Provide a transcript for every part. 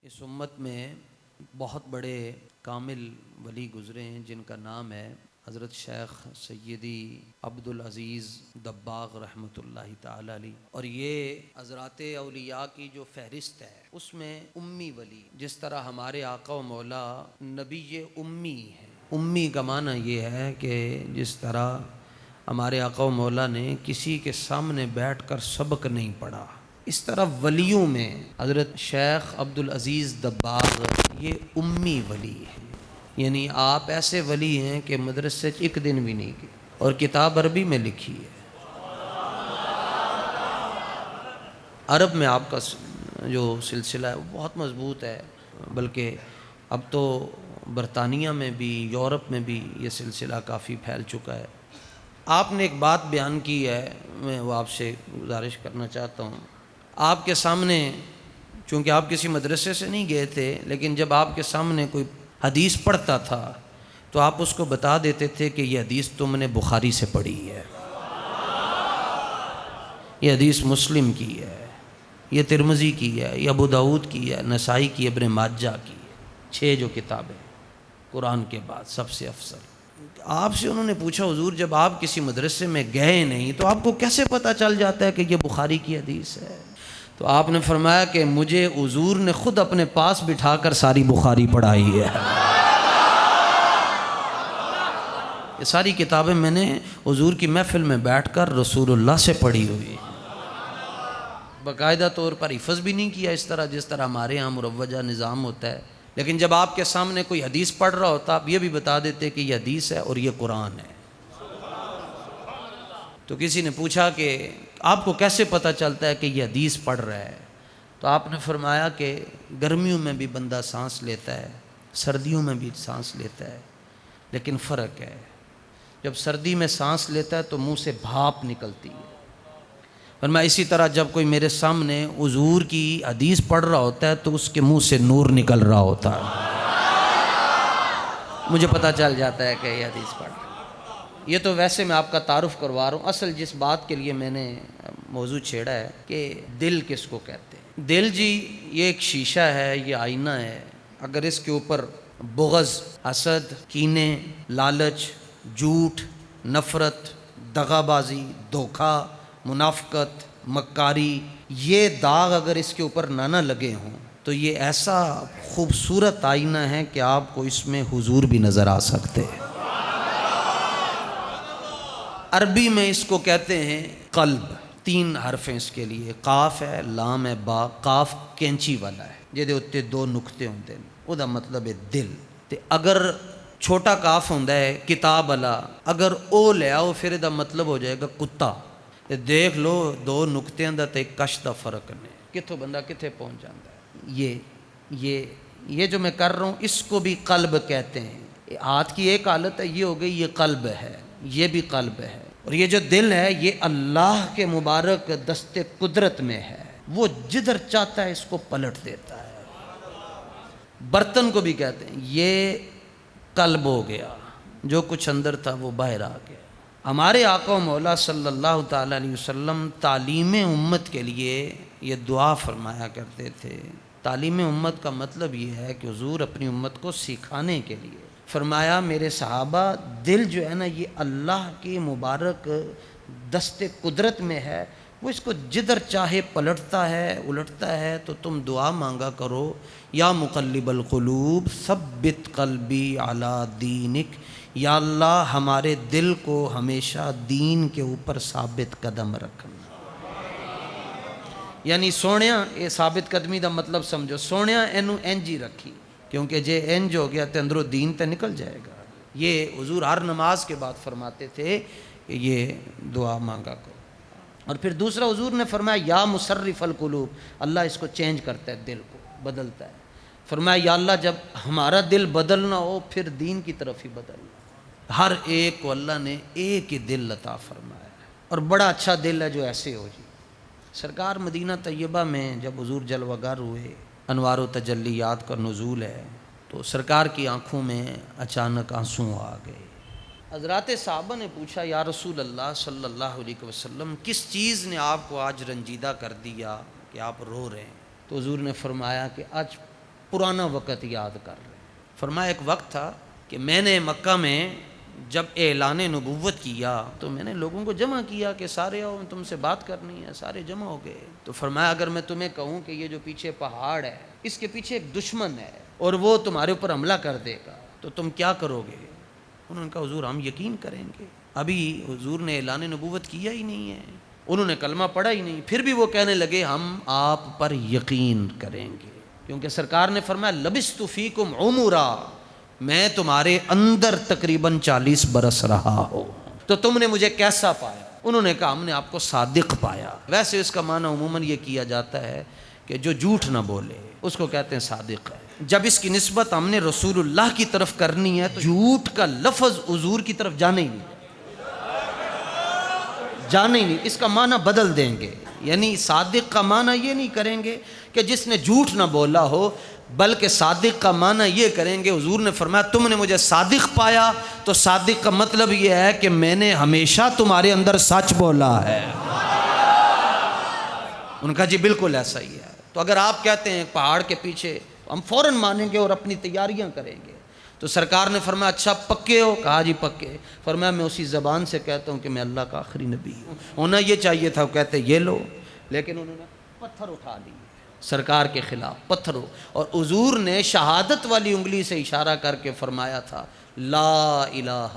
اس امت میں بہت بڑے کامل ولی گزرے ہیں جن کا نام ہے حضرت شیخ سیدی عبدالعزیز دباغ رحمۃ اللہ تعالی علیہ، اور یہ حضرات اولیاء کی جو فہرست ہے اس میں امی ولی، جس طرح ہمارے آقا و مولا نبی امی ہیں۔ امی کا معنی یہ ہے کہ جس طرح ہمارے آقا و مولا نے کسی کے سامنے بیٹھ کر سبق نہیں پڑھا، اس طرح ولیوں میں حضرت شیخ عبدالعزیز دباغ یہ امی ولی ہیں، یعنی آپ ایسے ولی ہیں کہ مدرسے ایک دن بھی نہیں گئے، اور کتاب عربی میں لکھی ہے۔ عرب میں آپ کا جو سلسلہ ہے وہ بہت مضبوط ہے، بلکہ اب تو برطانیہ میں بھی یورپ میں بھی یہ سلسلہ کافی پھیل چکا ہے۔ آپ نے ایک بات بیان کی ہے، میں وہ آپ سے گزارش کرنا چاہتا ہوں۔ آپ کے سامنے، چونکہ آپ کسی مدرسے سے نہیں گئے تھے، لیکن جب آپ کے سامنے کوئی حدیث پڑھتا تھا تو آپ اس کو بتا دیتے تھے کہ یہ حدیث تم نے بخاری سے پڑھی ہے، یہ حدیث مسلم کی ہے، یہ ترمذی کی ہے، یہ ابو داؤد کی ہے، نسائی کی، ابن ماجہ کی ہے، 6 جو کتابیں قرآن کے بعد سب سے افضل۔ آپ سے انہوں نے پوچھا حضور جب آپ کسی مدرسے میں گئے نہیں تو آپ کو کیسے پتہ چل جاتا ہے کہ یہ بخاری کی حدیث ہے؟ تو آپ نے فرمایا کہ مجھے حضور نے خود اپنے پاس بٹھا کر ساری بخاری پڑھائی ہے، یہ ساری کتابیں میں نے حضور کی محفل میں بیٹھ کر رسول اللہ سے پڑھی ہوئی، باقاعدہ طور پر حفظ بھی نہیں کیا اس طرح جس طرح ہمارے یہاں مروجہ نظام ہوتا ہے، لیکن جب آپ کے سامنے کوئی حدیث پڑھ رہا ہوتا آپ یہ بھی بتا دیتے کہ یہ حدیث ہے اور یہ قرآن ہے۔ تو کسی نے پوچھا کہ آپ کو کیسے پتہ چلتا ہے کہ یہ حدیث پڑھ رہا ہے؟ تو آپ نے فرمایا کہ گرمیوں میں بھی بندہ سانس لیتا ہے، سردیوں میں بھی سانس لیتا ہے، لیکن فرق ہے، جب سردی میں سانس لیتا ہے تو منہ سے بھاپ نکلتی ہے، فرمایا اسی طرح جب کوئی میرے سامنے حضور کی حدیث پڑھ رہا ہوتا ہے تو اس کے منہ سے نور نکل رہا ہوتا ہے، مجھے پتہ چل جاتا ہے کہ یہ حدیث پڑھ رہا ہے۔ یہ تو ویسے میں آپ کا تعارف کروا رہا ہوں، اصل جس بات کے لیے میں نے موضوع چھیڑا ہے کہ دل کس کو کہتے ہیں۔ دل جی یہ ایک شیشہ ہے، یہ آئینہ ہے، اگر اس کے اوپر بغض، حسد، کینے، لالچ، جھوٹ، نفرت، دغا بازی، دھوکہ، منافقت، مکاری، یہ داغ اگر اس کے اوپر نہ لگے ہوں تو یہ ایسا خوبصورت آئینہ ہے کہ آپ کو اس میں حضور بھی نظر آ سکتے ہیں۔ عربی میں اس کو کہتے ہیں قلب، 3 حرف ہیں اس کے لیے، قاف ہے، لام ہے، با۔ قاف کینچی والا ہے جہدے اتنے 2 نقطے ہوندے ہیں، وہ دا مطلب ہے دل، تے اگر چھوٹا کاف ہوندا ہے کتاب والا، اگر او لے آؤ پھر دا مطلب ہو جائے گا کتا۔ تے دیکھ لو 2 نقطیاں دا تے کش دا فرق نہیں، کتھوں بندہ کتھے پہنچ جاتا ہے۔ یہ جو میں کر رہا ہوں اس کو بھی قلب کہتے ہیں۔ ہاتھ کی ایک حالت ہے، یہ ہو گئی، یہ قلب ہے، یہ بھی قلب ہے، اور یہ جو دل ہے یہ اللہ کے مبارک دست قدرت میں ہے، وہ جدھر چاہتا ہے اس کو پلٹ دیتا ہے۔ برتن کو بھی کہتے ہیں یہ قلب ہو گیا، جو کچھ اندر تھا وہ باہر آ گیا۔ ہمارے آقا و مولا صلی اللہ تعالی علیہ وسلم تعلیم امت کے لیے یہ دعا فرمایا کرتے تھے۔ تعلیم امت کا مطلب یہ ہے کہ حضور اپنی امت کو سکھانے کے لیے فرمایا میرے صحابہ دل جو ہے نا یہ اللہ کی مبارک دست قدرت میں ہے، وہ اس کو جدھر چاہے پلٹتا ہے الٹتا ہے، تو تم دعا مانگا کرو یا مقلب القلوب ثبت قلبی علی دینک، یا اللہ ہمارے دل کو ہمیشہ دین کے اوپر ثابت قدم رکھنا۔ یعنی سونیا، یہ ثابت قدمی دا مطلب سمجھو، سونیا اینو انج ہی رکھی، کیونکہ جے انج ہو گیا تے اندروں دین تے نکل جائے گا۔ یہ حضور ہر نماز کے بعد فرماتے تھے کہ یہ دعا مانگا کرو۔ اور پھر دوسرا حضور نے فرمایا یا مصرف القلوب، اللہ اس کو چینج کرتا ہے، دل کو بدلتا ہے۔ فرمایا یا اللہ جب ہمارا دل بدلنا ہو پھر دین کی طرف ہی بدلنا۔ ہر ایک کو اللہ نے ایک ہی دل عطا فرمایا ہے، اور بڑا اچھا دل ہے جو ایسے ہو جی۔ سرکار مدینہ طیبہ میں جب حضور جلوہ گر ہوئے، انوار و تجلیات کا نزول ہے، تو سرکار کی آنکھوں میں اچانک آنسو آ گئے۔ حضرات صحابہ نے پوچھا یا رسول اللہ صلی اللہ علیہ وسلم کس چیز نے آپ کو آج رنجیدہ کر دیا کہ آپ رو رہے ہیں؟ تو حضور نے فرمایا کہ آج پرانا وقت یاد کر رہے ہیں۔ فرمایا ایک وقت تھا کہ میں نے مکہ میں جب اعلان نبوت کیا تو میں نے لوگوں کو جمع کیا کہ سارے آؤ، تم سے بات کرنی ہے، سارے جمع ہو گئے۔ تو فرمایا اگر میں تمہیں کہوں کہ یہ جو پیچھے پہاڑ ہے اس کے پیچھے ایک دشمن ہے اور وہ تمہارے اوپر حملہ کر دے گا تو تم کیا کرو گے؟ انہوں نے کہا حضور ہم یقین کریں گے، ابھی حضور نے اعلان نبوت کیا ہی نہیں ہے، انہوں نے کلمہ پڑھا ہی نہیں، پھر بھی وہ کہنے لگے ہم آپ پر یقین کریں گے، کیونکہ سرکار نے فرمایا لبثت فیکم عمرا، میں تمہارے اندر تقریباً 40 برس رہا ہوں، تو تم نے مجھے کیسا پایا؟ انہوں نے کہا ہم نے آپ کو صادق پایا۔ ویسے اس کا معنی عموماً یہ کیا جاتا ہے کہ جو جھوٹ نہ بولے اس کو کہتے ہیں صادق ہے۔ جب اس کی نسبت ہم نے رسول اللہ کی طرف کرنی ہے تو جھوٹ کا لفظ حضور کی طرف جانے ہی نہیں، جانے ہی نہیں، اس کا معنی بدل دیں گے، یعنی صادق کا معنی یہ نہیں کریں گے کہ جس نے جھوٹ نہ بولا ہو، بلکہ صادق کا معنی یہ کریں گے، حضور نے فرمایا تم نے مجھے صادق پایا تو صادق کا مطلب یہ ہے کہ میں نے ہمیشہ تمہارے اندر سچ بولا ہے۔ ان کا جی بالکل ایسا ہی ہے۔ تو اگر آپ کہتے ہیں پہاڑ کے پیچھے ہم فوراً مانیں گے اور اپنی تیاریاں کریں گے، تو سرکار نے فرمایا اچھا پکے ہو؟ کہا جی پکے۔ فرمایا میں اسی زبان سے کہتا ہوں کہ میں اللہ کا آخری نبی ہوں۔ ہونا یہ چاہیے تھا وہ کہتے یہ لو، لیکن انہوں نے پتھر اٹھا لیے سرکار کے خلاف، پتھروں، اور حضور نے شہادت والی انگلی سے اشارہ کر کے فرمایا تھا لا الہ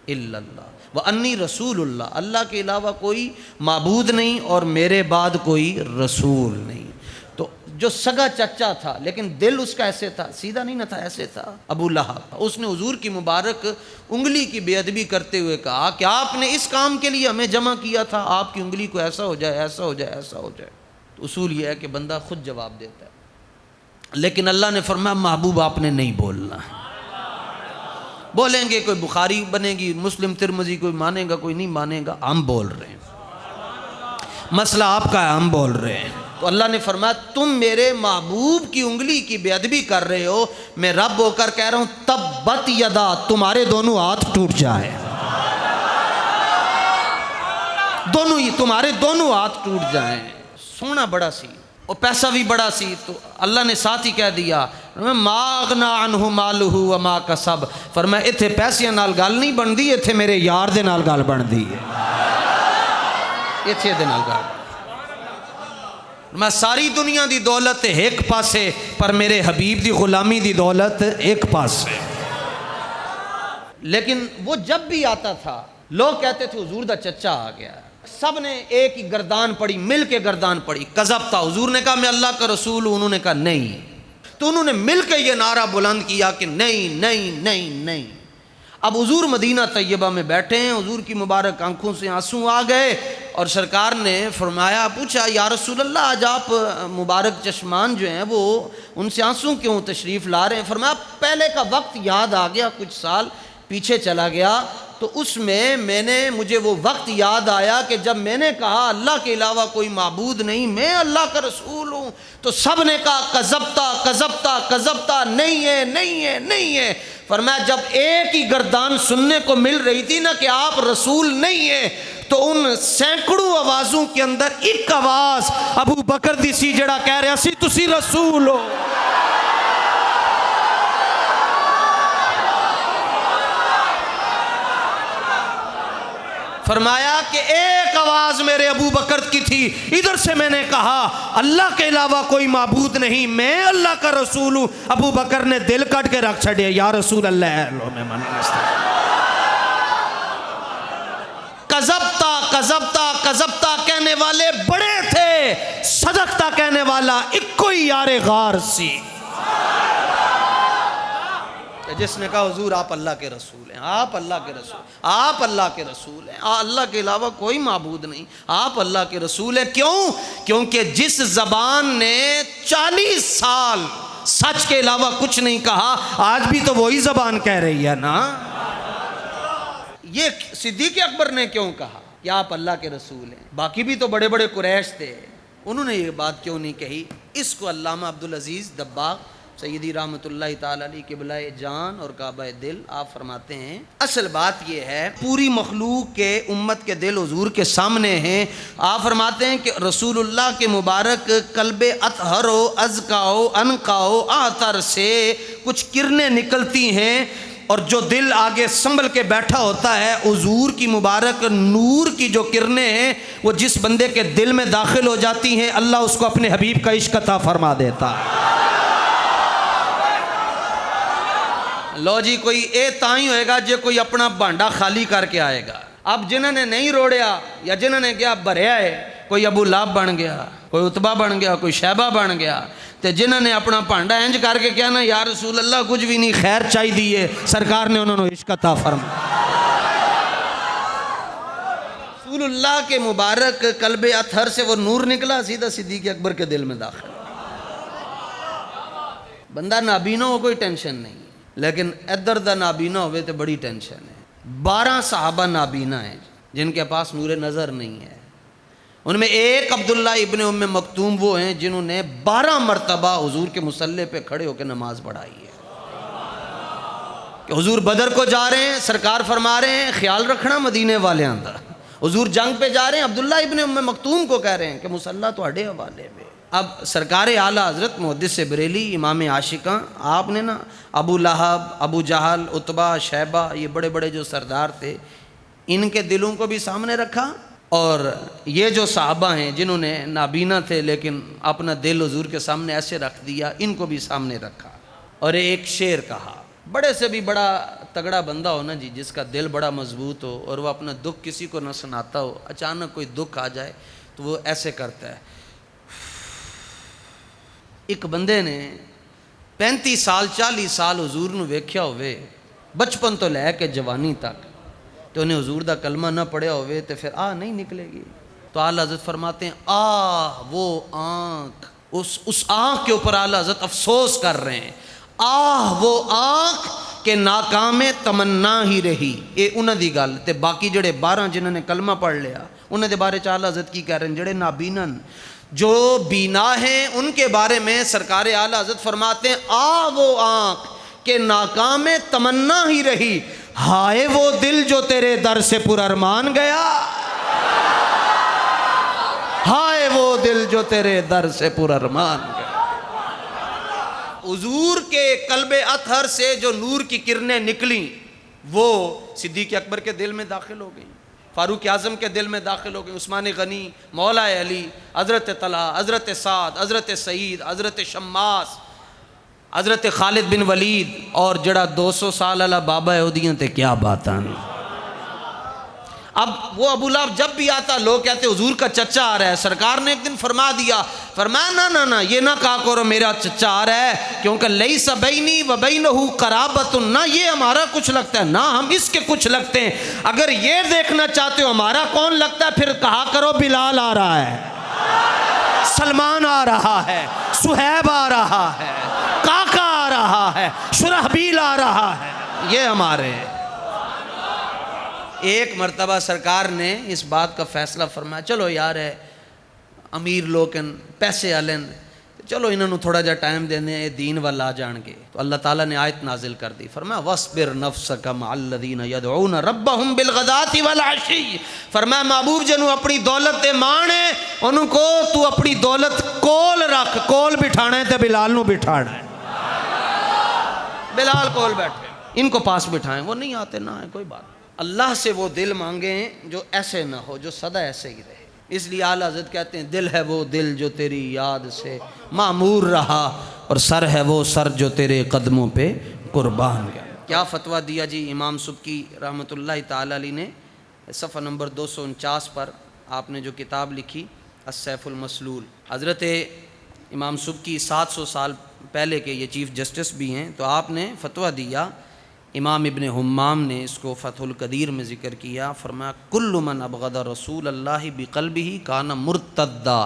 الا اللہ وانی رسول اللہ، اللہ کے علاوہ کوئی معبود نہیں اور میرے بعد کوئی رسول نہیں۔ تو جو سگا چچا تھا لیکن دل اس کا ایسے تھا، سیدھا نہیں نہ تھا، ایسے تھا، ابو لہب، اس نے حضور کی مبارک انگلی کی بے ادبی کرتے ہوئے کہا کہ آپ نے اس کام کے لیے ہمیں جمع کیا تھا، آپ کی انگلی کو ایسا ہو جائے، ایسا ہو جائے، ایسا ہو جائے۔ تو اصول یہ ہے کہ بندہ خود جواب دیتا ہے، لیکن اللہ نے فرمایا محبوب آپ نے نہیں بولنا ہے۔ بولیں گے کوئی بخاری بنے گی، مسلم ترمذی، کوئی مانے گا کوئی نہیں مانے گا، ہم بول رہے ہیں، مسئلہ آپ کا ہے، ہم بول رہے ہیں۔ تو اللہ نے فرمایا تم میرے محبوب کی انگلی کی بے ادبی کر رہے ہو، میں رب ہو کر کہہ رہا ہوں تبت یدا، تمہارے دونوں ہاتھ ٹوٹ جائے، دونوں ہی تمہارے دونوں ہاتھ ٹوٹ جائیں۔ سونا بڑا سی اور پیسہ بھی بڑا سی، تو اللہ نے ساتھ ہی کہہ دیا ما اغنا عنہ مالہ وما کسب، فرمایا اتھے پیسیاں نال گل نہیں بندی، اتھے میرے یار دے نال گل بندی ہے، اتھے دے نال گل، میں ساری دنیا دی دولت ایک پاسے پر میرے حبیب دی غلامی دی دولت ایک پاسے۔ لیکن وہ جب بھی آتا تھا لوگ کہتے تھے حضور دا چچا آ گیا، سب نے ایک ہی گردان پڑی، مل کے گردان پڑی، کذب تھا، حضور نے کہا میں اللہ کا رسول ہوں، انہوں نے کہا نہیں، تو انہوں نے مل کے یہ نعرہ بلند کیا کہ نہیں نہیں نہیں نہیں۔ اب حضور مدینہ طیبہ میں بیٹھے ہیں، حضور کی مبارک آنکھوں سے آنسو آ گئے، اور سرکار نے فرمایا، پوچھا یا رسول اللہ آج آپ مبارک چشمان جو ہیں وہ ان سے آنسو کیوں تشریف لا رہے ہیں؟ فرمایا پہلے کا وقت یاد آ گیا، کچھ سال پیچھے چلا گیا، تو اس میں مجھے وہ وقت یاد آیا کہ جب میں نے کہا اللہ کے علاوہ کوئی معبود نہیں، میں اللہ کا رسول ہوں، تو سب نے کہا کذبتا کذبتا کذبتا، نہیں ہے نہیں ہے نہیں ہے۔ فرمایا جب ایک ہی گردان سننے کو مل رہی تھی نا کہ آپ رسول نہیں ہیں، تو ان سینکڑوں آوازوں کے اندر ایک آواز ابو بکر دی سی جڑا کہہ رہا سی تسی رسول ہو۔ فرمایا کہ ایک آواز میرے ابو بکر کی تھی، ادھر سے میں نے کہا اللہ کے علاوہ کوئی معبود نہیں، میں اللہ کا رسول ہوں۔ ابو بکر نے دل کٹ کے رکھ چھڑے، یا رسول اللہ، کذبتا کذبتا کذبتا کہنے والے بڑے تھے، صدقتا کہنے والا ایک کوئی یار غار سی، جس نے کہا حضور آپ اللہ کے رسول ہیں، آپ اللہ کے رسول، آپ اللہ کے رسول ہیں، اللہ کے علاوہ کوئی معبود نہیں، آپ اللہ کے رسول ہیں۔ کیوں؟ کیونکہ جس زبان نے 40 سال سچ کے علاوہ کچھ نہیں کہا، آج بھی تو وہی زبان کہہ رہی ہے نا۔ یہ صدیق اکبر نے کیوں کہا کہ آپ اللہ کے رسول ہیں؟ باقی بھی تو بڑے بڑے قریش تھے، انہوں نے یہ بات کیوں نہیں کہی؟ اس کو علامہ عبدالعزیز دباغ سیدی رحمۃ اللہ تعالی علیہ قبلہ جان اور کعبہ دل، آپ فرماتے ہیں اصل بات یہ ہے پوری مخلوق کے امت کے دل حضور کے سامنے ہیں۔ آپ فرماتے ہیں کہ رسول اللہ کے مبارک قلب اطہر و ازکا و انقا و اعطر سے کچھ کرنیں نکلتی ہیں، اور جو دل آگے سنبھل کے بیٹھا ہوتا ہے، حضور کی مبارک نور کی جو کرنیں ہیں وہ جس بندے کے دل میں داخل ہو جاتی ہیں، اللہ اس کو اپنے حبیب کا عشق عطا فرما دیتا ہے۔ لو جی کوئی اے تائیں ہوئے گا جے کوئی اپنا بانڈا خالی کر کے آئے گا۔ اب جنہوں نے نہیں روڑیا یا جنہوں نے کیا بھریا ہے، کوئی ابو لہب بن گیا، کوئی عتبہ بن گیا، کوئی شیبہ بن گیا، تے جنہوں نے اپنا پانڈا انج کر کے کیا نا یا رسول اللہ کچھ بھی نہیں خیر چاہی دیئے، سرکار نے انہوں نے عشق عطا فرمایا۔ رسول اللہ کے مبارک قلب اطہر سے وہ نور نکلا، سیدھا صدیق اکبر کے دل میں داخل۔ بندہ نابینا ہو کوئی ٹینشن نہیں، لیکن ادھر دا نابینا ہوئے تو بڑی ٹینشن ہے۔ 12 صحابہ نابینا ہیں جن کے پاس نور نظر نہیں ہے، ان میں ایک عبداللہ ابن ام مکتوم وہ ہیں جنہوں نے 12 مرتبہ حضور کے مصلی پہ کھڑے ہو کے نماز پڑھائی ہے کہ حضور بدر کو جا رہے ہیں، سرکار فرما رہے ہیں خیال رکھنا مدینے والے اندر، حضور جنگ پہ جا رہے ہیں، عبداللہ ابن ام مکتوم کو کہہ رہے ہیں کہ مصلی تواڈے حوالے میں۔ اب سرکار اعلیٰ حضرت محدث بریلی امام عاشقاں، آپ نے نا ابو لہب، ابو جہل، عتبہ، شیبہ، یہ بڑے بڑے جو سردار تھے، ان کے دلوں کو بھی سامنے رکھا، اور یہ جو صحابہ ہیں جنہوں نے نابینا تھے لیکن اپنا دل حضور کے سامنے ایسے رکھ دیا، ان کو بھی سامنے رکھا، اور ایک شعر کہا۔ بڑے سے بھی بڑا تگڑا بندہ ہو نا جی، جس کا دل بڑا مضبوط ہو اور وہ اپنا دکھ کسی کو نہ سناتا ہو، اچانک کوئی دکھ آ جائے تو وہ ایسے کرتا ہے۔ ایک بندے نے 35 سال 40 سال حضور نو ویکھیا ہوئے، بچپن تو لے کے جوانی تک، تو انہیں حضور دا کلمہ نہ پڑھیا ہوئے تو پھر نہیں نکلے گی۔ تو اعلیٰ حضرت فرماتے ہیں وہ آنکھ، اس آنکھ کے اوپر اعلیٰ حضرت افسوس کر رہے ہیں، وہ آنکھ کہ ناکام تمنا ہی رہی۔ یہ انہوں دی گل تے باقی جڑے 12 جنہوں نے کلمہ پڑھ لیا انہوں دے بارے اعلیٰ حضرت کی کہہ رہے ہیں، جڑے نابینن جو بینا ہیں ان کے بارے میں سرکار اعلیٰ حضرت فرماتے ہیں وہ آنکھ کہ ناکام تمنا ہی رہی، ہائے وہ دل جو تیرے در سے پر ارمان گیا، ہائے وہ دل جو تیرے در سے پر ارمان گیا۔ حضور کے قلب اطہر سے جو نور کی کرنیں نکلیں وہ صدیق اکبر کے دل میں داخل ہو گئیں، فاروق اعظم کے دل میں داخل ہو گئیں، عثمان غنی، مولا علی، حضرت طلحہ، حضرت سعد، حضرت سعید، حضرت شماس، حضرت خالد بن ولید، اور جڑا 200 سال والا بابا یہودیاں تے کیا بات آنی۔ اب وہ ابو لہب جب بھی آتا لوگ کہتے حضور کا چچا آ رہا ہے، سرکار نے ایک دن فرما دیا، فرمایا نہ یہ نہ کہا کرو میرا چچا آ رہا ہے، کیونکہ لیس بینی و بینہ قرابۃ، نہ یہ ہمارا کچھ لگتا ہے نہ ہم اس کے کچھ لگتے ہیں، اگر یہ دیکھنا چاہتے ہو ہمارا کون لگتا ہے پھر کہا کرو بلال آ رہا ہے، سلمان آ رہا ہے، صہیب آ رہا ہے، کاکا آ رہا ہے، شرحبیل آ رہا ہے، یہ ہمارے ہیں۔ ایک مرتبہ سرکار نے اس بات کا فیصلہ فرمایا، چلو یار ہے امیر لوگن پیسے آلن، چلو انہوں نے تھوڑا جا ٹائم دینے دین والا جان گے، تو اللہ تعالیٰ نے آیت نازل کر دی، فرمایا وَاصْبِرْ نَفْسَكَ مَعَ الَّذِينَ يَدْعُونَ رَبَّهُمْ بِالْغَدَاةِ وَالْعَشِيِّ، فرمایا محبوب جنہوں اپنی دولت دے مانے انہوں کو تو اپنی دولت کول رکھ، کول بٹھانا ہے تو بلال نو بٹھانا ہے، بلال کول بیٹھے، ان کو پاس بٹھائیں، وہ نہیں آتے نہ ہے کوئی بات، اللہ سے وہ دل مانگیں جو ایسے نہ ہو، جو سدا ایسے ہی رہے۔ اس لیے اعلیٰ حضرت کہتے ہیں دل ہے وہ دل جو تیری یاد سے معمور رہا، اور سر ہے وہ سر جو تیرے قدموں پہ قربان گیا۔ کیا فتویٰ دیا جی امام سبکی رحمۃ اللہ تعالی علیہ نے، صفحہ نمبر 249 پر آپ نے جو کتاب لکھی السیف المسلول، حضرت امام سبکی 700 سال پہلے کے یہ چیف جسٹس بھی ہیں، تو آپ نے فتویٰ دیا، امام ابن حمام نے اس کو فتح القدیر میں ذکر کیا، فرمایا کل من ابغض رسول اللہ بقلبہ کان مرتدا،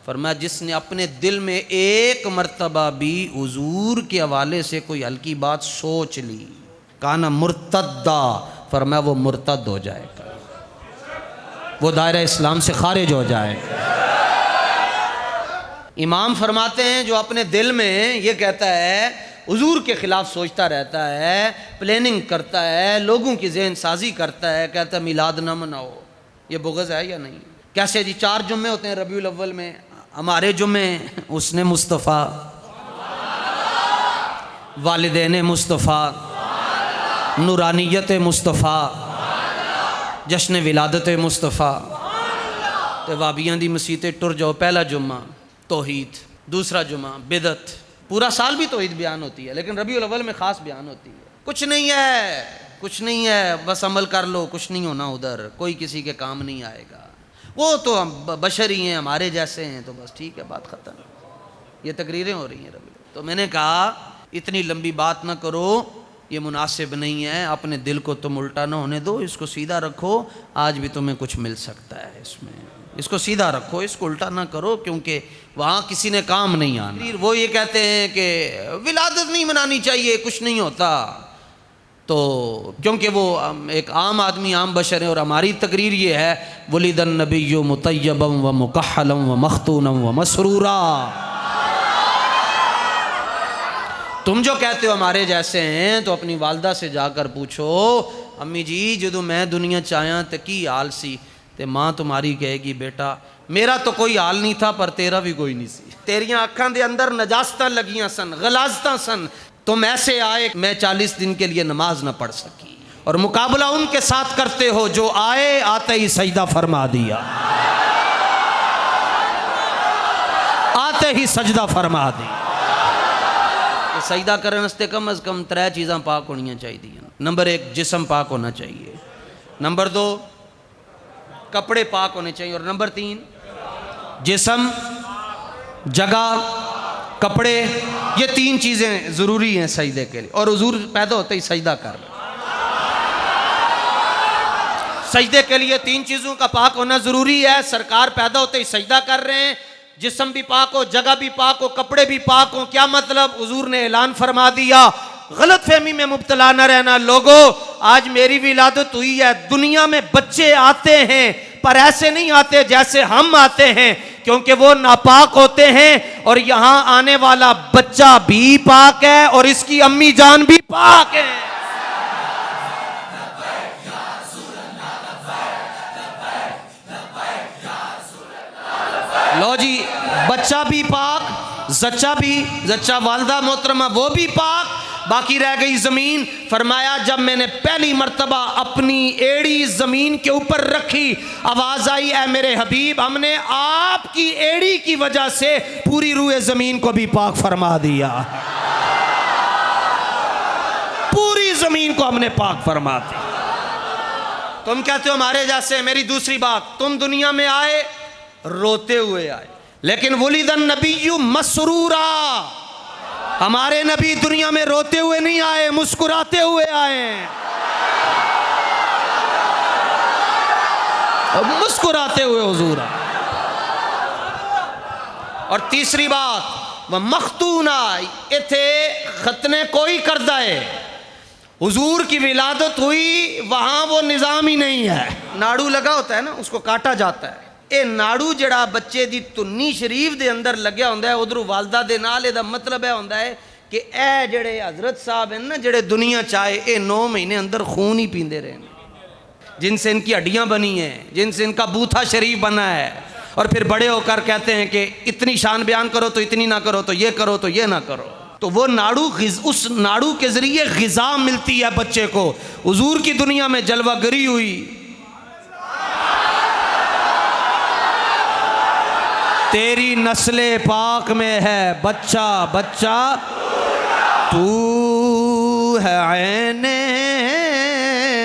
فرمایا جس نے اپنے دل میں ایک مرتبہ بھی حضور کے حوالے سے کوئی ہلکی بات سوچ لی، کان مرتدا، فرمایا وہ مرتد ہو جائے گا، وہ دائرہ اسلام سے خارج ہو جائے گا۔ امام فرماتے ہیں جو اپنے دل میں یہ کہتا ہے، حضور کے خلاف سوچتا رہتا ہے، پلاننگ کرتا ہے، لوگوں کی ذہن سازی کرتا ہے، کہتا ہے میلاد نہ مناؤ، یہ بغض ہے یا نہیں؟ کیسے جی 4 جمعے ہوتے ہیں ربیع الاول میں، ہمارے جمعے حسن مصطفیٰ، والدین مصطفیٰ، نورانیت مصطفیٰ، جشن ولادت مصطفیٰ۔ تے وابیاں دی مسیطے ٹر جاؤ، پہلا جمعہ توحید، دوسرا جمعہ بدعت، پورا سال بھی توحید بیان ہوتی ہے لیکن ربیع الاول میں خاص بیان ہوتی ہے۔ کچھ نہیں ہے بس عمل کر لو، کچھ نہیں ہونا ادھر، کوئی کسی کے کام نہیں آئے گا، وہ تو ہم بشر ہی ہیں، ہمارے جیسے ہیں، تو بس ٹھیک ہے، بات ختم۔ یہ تقریریں ہو رہی ہیں ربیع، تو میں نے کہا اتنی لمبی بات نہ کرو، یہ مناسب نہیں ہے، اپنے دل کو تم الٹا نہ ہونے دو، اس کو سیدھا رکھو، آج بھی تمہیں کچھ مل سکتا ہے اس میں، اس کو سیدھا رکھو، اس کو الٹا نہ کرو، کیونکہ وہاں کسی نے کام نہیں آنا۔ وہ یہ کہتے ہیں کہ ولادت نہیں منانی چاہیے، کچھ نہیں ہوتا، تو کیونکہ وہ ایک عام آدمی، عام بشر ہے، اور ہماری تقریر یہ ہے ولد النبی مطیبا و مکحلا و مختونا و مسرورا۔ تم جو کہتے ہو ہمارے جیسے ہیں، تو اپنی والدہ سے جا کر پوچھو، امی جی جدو میں دنیا چاہیاں تو کی حال سی؟ تے ماں تمہاری کہے گی بیٹا میرا تو کوئی حال نہیں تھا پر تیرا بھی کوئی نہیں سی، تیریاں اکھاں دے اندر نجاستاں لگیاں سن، غلاظتاں سن، تم ایسے آئے میں 40 دن کے لیے نماز نہ پڑھ سکی، اور مقابلہ ان کے ساتھ کرتے ہو جو آئے آتے ہی سجدہ فرما دیا، آتے ہی سجدہ فرما دیا۔ سجدہ کرنے واسطے کم از کم 3 چیزاں پاک ہونیاں چاہیے۔ نمبر 1 جسم پاک ہونا چاہیے، نمبر 2 کپڑے پاک ہونے چاہیے، اور نمبر 3 جسم، جگہ، کپڑے، یہ 3 چیزیں ضروری ہیں سجدے کے لیے، اور حضور پیدا ہوتے ہی سجدہ کر رہے ہیں۔ سجدے کے لیے 3 چیزوں کا پاک ہونا ضروری ہے، سرکار پیدا ہوتے ہی سجدہ کر رہے ہیں، جسم بھی پاک ہو، جگہ بھی پاک ہو، کپڑے بھی پاک ہو۔ کیا مطلب؟ حضور نے اعلان فرما دیا، غلط فہمی میں مبتلا نہ رہنا لوگو، آج میری ولادت ہوئی ہے، دنیا میں بچے آتے ہیں پر ایسے نہیں آتے جیسے ہم آتے ہیں، کیونکہ وہ ناپاک ہوتے ہیں، اور یہاں آنے والا بچہ بھی پاک ہے اور اس کی امی جان بھی پاک ہے۔ لو جی، بچہ بھی پاک، زچہ والدہ محترمہ وہ بھی پاک، باقی رہ گئی زمین۔ فرمایا جب میں نے پہلی مرتبہ اپنی ایڑی زمین کے اوپر رکھی، آواز آئی اے میرے حبیب، ہم نے آپ کی ایڑی کی وجہ سے پوری روئے زمین کو بھی پاک فرما دیا، پوری زمین کو ہم نے پاک فرما دیا۔ تم کہتے ہو ہمارے جیسے، میری دوسری بات، تم دنیا میں آئے روتے ہوئے آئے، لیکن ولد النبی مسرورا، ہمارے نبی دنیا میں روتے ہوئے نہیں آئے، مسکراتے ہوئے آئے، مسکراتے ہوئے حضور آئے۔ اور تیسری بات، وہ مختونہ، اتھے ختنے کوئی کردہ ہے، حضور کی ولادت ہوئی وہاں وہ نظام ہی نہیں ہے، ناڑو لگا ہوتا ہے نا، اس کو کاٹا جاتا ہے، اے ناڑو جڑا بچے دی تنی شریف دے اندر لگیا ہوندہ ہے، ادھر والدہ دے نال، دا مطلب ہے ہوندہ ہے کہ اے جڑے حضرت صاحب ہیں نا، جڑے دنیا چاہے، اے 9 مہینے اندر خون ہی پیندے رہے ہیں، جن سے ان کی ہڈیاں بنی ہیں، جن سے ان کا بوتھا شریف بنا ہے، اور پھر بڑے ہو کر کہتے ہیں کہ اتنی شان بیان کرو تو اتنی نہ کرو، تو یہ کرو تو یہ نہ کرو، تو وہ ناڑو، اس ناڑو کے ذریعے غذا ملتی ہے بچے کو۔ حضور کی دنیا میں جلوہ گری ہوئی، تیری نسل پاک میں ہے بچہ بچہ، تو ہے عین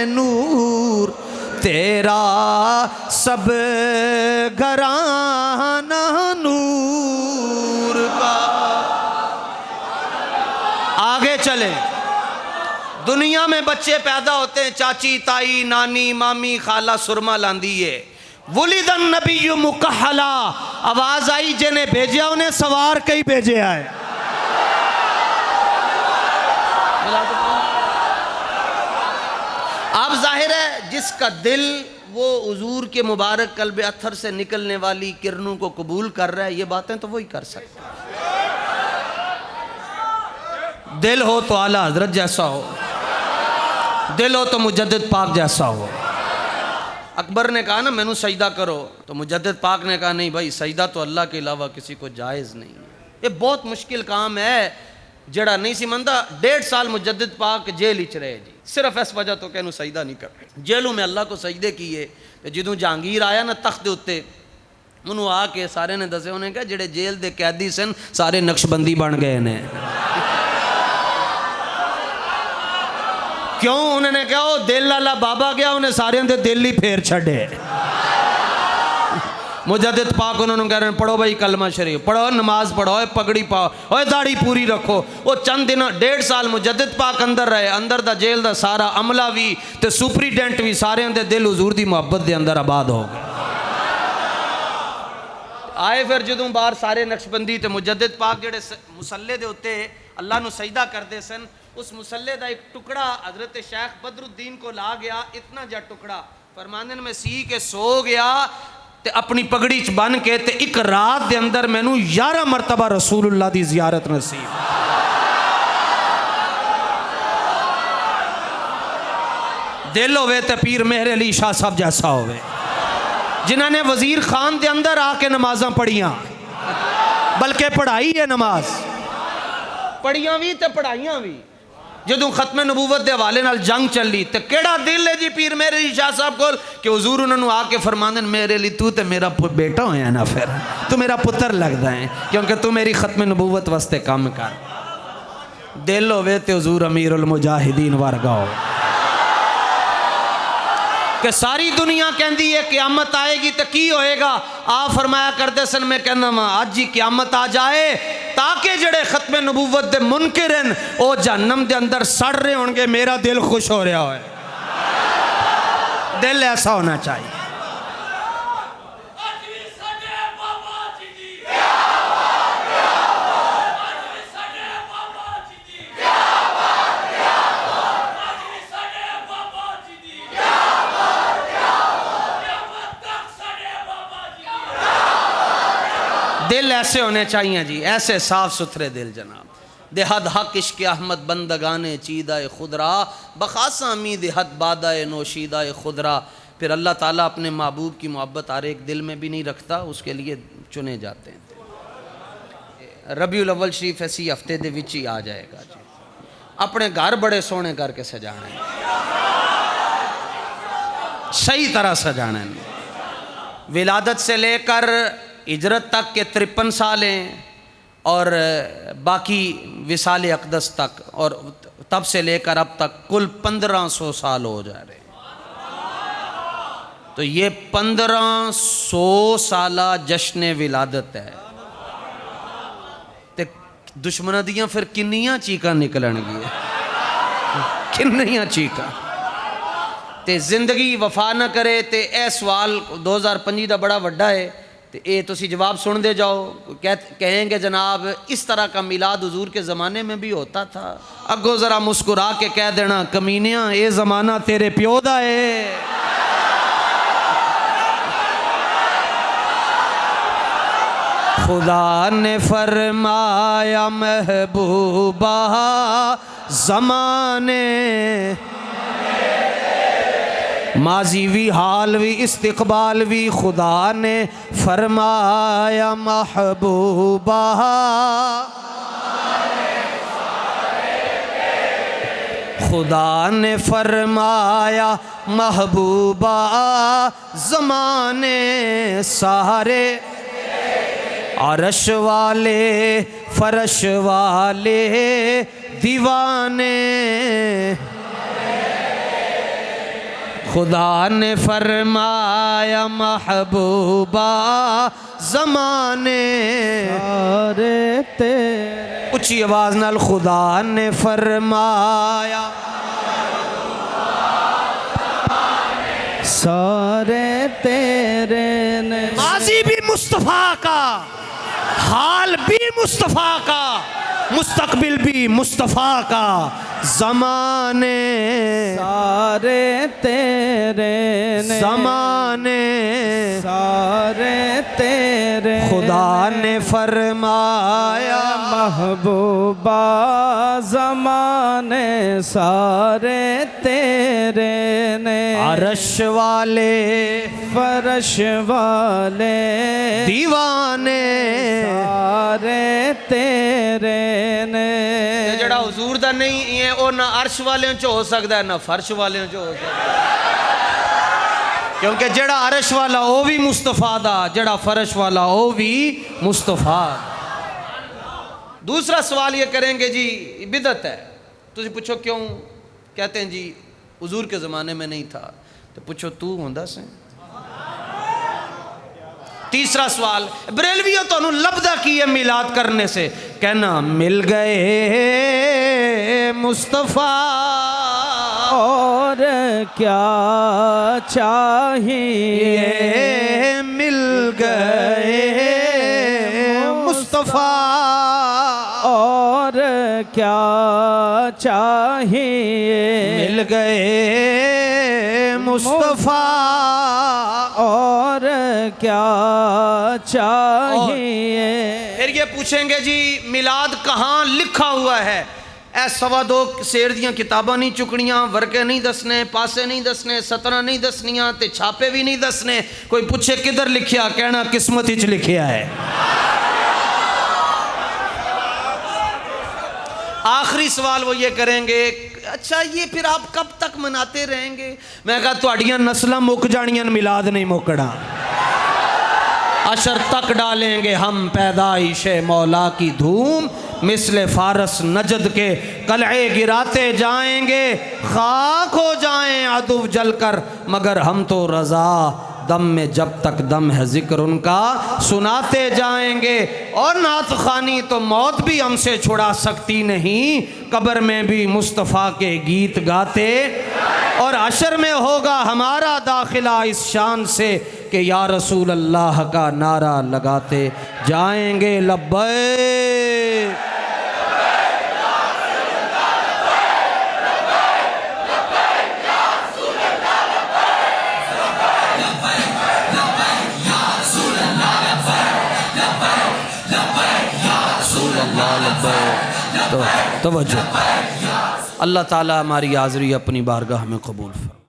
نور، تیرا سب گھرانہ نور کا۔ آگے چلیں، دنیا میں بچے پیدا ہوتے ہیں، چاچی، تائی، نانی، مامی، خالہ سرما لاندی ہے، ولد النبی مکحلا، آواز آئی جنہیں بھیجیا انہیں سوار کئی بھیجے آئے۔ اب ظاہر ہے جس کا دل وہ حضور کے مبارک قلب اطہر سے نکلنے والی کرنوں کو قبول کر رہا ہے، یہ باتیں تو وہی کر سکتا ہے۔ دل ہو تو اعلیٰ حضرت جیسا ہو، دل ہو تو مجدد پاک جیسا ہو۔ اکبر نے کہا نا مینوں سجدہ کرو، تو مجدد پاک نے کہا نہیں بھائی، سجدہ تو اللہ کے علاوہ کسی کو جائز نہیں ہے۔ یہ بہت مشکل کام ہے، جڑا نہیں سی مندا 1.5 سال مجدد پاک جیل ہچ رہے جی، صرف اس وجہ تو کہ انہوں سجدہ نہیں کر رہے، جیلوں میں اللہ کو سجدے کیے۔ جدوں جہانگیر آیا نا تخت دے اتے، انہوں آ کے سارے نے دسے، انہیں کہا جڑے جیل دے قیدی سن سارے نقش بندی بن گئے نے۔ کیوں؟ انہوں نے کہا وہ دل والا بابا گیا، انہیں سارے دے دل ہی پھیر چھڑے۔ مجدد پاک انہوں نے کہہ رہے ہیں پڑھو بھائی کلمہ شریف پڑھو، نماز پڑھو، پگڑی پاؤ، داڑھی پوری رکھو۔ وہ چند دن 1.5 سال مجدد پاک اندر رہے، اندر دا جیل دا سارا عملہ بھی تے سپریڈنٹ بھی سارے دے دل حضور دی محبت دے اندر آباد ہو گئے۔ آئے پھر جدوں بار سارے نقش بندی تے مجدد پاک جڑے مسلے دے ہوتے اللہ نو سجدہ کردے سن، اس مسلے دا ایک ٹکڑا حضرت شیخ بدر الدین کو لا گیا، اتنا جا ٹکڑا فرماندن میں سی کے سو گیا تے اپنی پگڑی چ بن کے تے ایک رات دے اندر مینوں 11 مرتبہ رسول اللہ دی زیارت نصیب۔ دل ہوئے تے پیر مہر علی شاہ صاحب جیسا ہوئے، جنہاں نے وزیر خان دے اندر آ کے نمازاں پڑھیاں، بلکہ پڑھائی ہے نماز، پڑھیاں بھی تے پڑھائیاں بھی۔ جدوں ختم نبوت دے حوالے نال جنگ چلی تے کیڑا دل ہے جی پیر مہر علی شاہ صاحب کول کہ حضور انہوں نے آ کے فرماندن میرے علی تو تے میرا بیٹا ہویا نا، پھر تو میرا پتر لگدا ہے کیونکہ تو میری ختم نبوت واسطے کام کر۔ دل ہوئے تے حضور امیر المجاہدین ورگا ہو کہ ساری دنیا کہندی ہے قیامت آئے گی تو کی ہوئے گا، آپ فرمایا کرتے سن میں کہنا ماں آج ہی قیامت آ جائے تاکہ جڑے ختم نبوت دے منکر ہیں او جہنم دے اندر سڑ رہے ہوں گے، میرا دل خوش ہو رہا ہوئے۔ دل ایسا ہونا چاہیے۔ دل ایسے ہونے چاہیے جی، ایسے صاف ستھرے دل جناب۔ دہد حق عشق احمد بندگان چیدہ خدرا، بخاصہ امید حد بادہ نوشیدہ خدرا۔ پھر اللہ تعالیٰ اپنے محبوب کی محبت ہر ایک دل میں بھی نہیں رکھتا، اس کے لیے چنے جاتے ہیں۔ ربیع الاول شریف ایسی ہفتے دے وچ ہی آ جائے گا جی، اپنے گھر بڑے سونے کر کے سجانے، صحیح طرح سجانے۔ ولادت سے لے کر ہجرت تک کے 53 سال ہیں، اور باقی وصال اقدس تک، اور تب سے لے کر اب تک کل 1500 سال ہو جا رہے ہیں۔ تو یہ 1500 سالہ جشن ولادت ہے، تے دشمنہ دیاں پھر کنیاں چیکاں نکلن گی، کنیاں چیکاں تے زندگی وفا نہ کرے۔ تے اے سوال 2025 دا بڑا وڈا ہے، تے اے تسی جواب سن دے جاؤ۔ کہیں گے جناب اس طرح کا میلاد حضور کے زمانے میں بھی ہوتا تھا، اگو ذرا مسکرا کے کہہ دینا کمینیاں اے زمانہ تیرے پیو دا ہے۔ خدا نے فرمایا محبوبہ زمانے، ماضی بھی حال بھی استقبال بھی، خدا نے فرمایا محبوبہ خدا نے فرمایا محبوبہ زمانے سارے، عرش والے فرش والے دیوانے، خدا نے فرمایا محبوبہ زمانے سارے تیرے، اچھی آواز نال خدا نے فرمایا سارے تیرے نے، ماضی بھی مصطفیٰ کا، حال بھی مصطفیٰ کا، مستقبل بھی مصطفیٰ کا، زمانے سارے تیرے نے، زمانے سارے تیرے خدا نے فرمایا محبوبہ زمانے سارے تیرے نے، عرش والے فرش والے دیوانے سارے تیرے نے۔ جڑا حضور دا نہیں ہے وہ نہ عرش والے چ ہو سکتا ہے نہ فرش والے چ ہو سکتا ہے، کیونکہ جڑا عرش والا وہ بھی مصطفیٰ دا، جڑا فرش والا وہ بھی مصطفیٰ دا۔ دوسرا سوال یہ کریں گے جی بدعت ہے، تجھے پوچھو کیوں؟ کہتے ہیں جی حضور کے زمانے میں نہیں تھا، تو پوچھو تو ہوندا سے؟ تیسرا سوال بریلویوں تو انہوں لبدہ کی ہے میلاد کرنے سے، کہنا مل گئے مصطفیٰ اور کیا چاہیے، مل گئے مصطفیٰ اور کیا چاہیے، مل گئے مصطفیٰ اور کیا چاہیے۔ پھر یہ پوچھیں گے جی میلاد کہاں لکھا ہوا ہے؟ اے 2.25 سیر دیاں کتاباں نہیں چکڑیاں، ورقے نہیں دسنے، پاسے نہیں دسنے، سطریں نہیں دسنیاں تے چھاپے بھی نہیں دسنے۔ کوئی پوچھے کدھر لکھیا، کہنا قسمت ہچ لکھیا ہے۔ آخری سوال وہ یہ کریں گے اچھا یہ پھر آپ کب تک مناتے رہیں گے؟ میں کہا تواڈیاں نسلاں مک جانیاں میلاد نہیں مکڑا، عشر تک ڈالیں گے ہم پیدائش مولا کی دھوم، مثل فارس نجد کے قلعے گراتے جائیں گے، خاک ہو جائیں عدو جل کر، مگر ہم تو رضا دم میں جب تک دم ہے ذکر ان کا سناتے جائیں گے۔ اور نعت خوانی تو موت بھی ہم سے چھڑا سکتی نہیں، قبر میں بھی مصطفیٰ کے گیت گاتے، اور عشر میں ہوگا ہمارا داخلہ اس شان سے کہ یا رسول اللہ کا نعرہ لگاتے جائیں گے۔ لبیک توجہ، اللہ تعالیٰ ہماری حاضری اپنی بارگاہ میں قبول فرمائے۔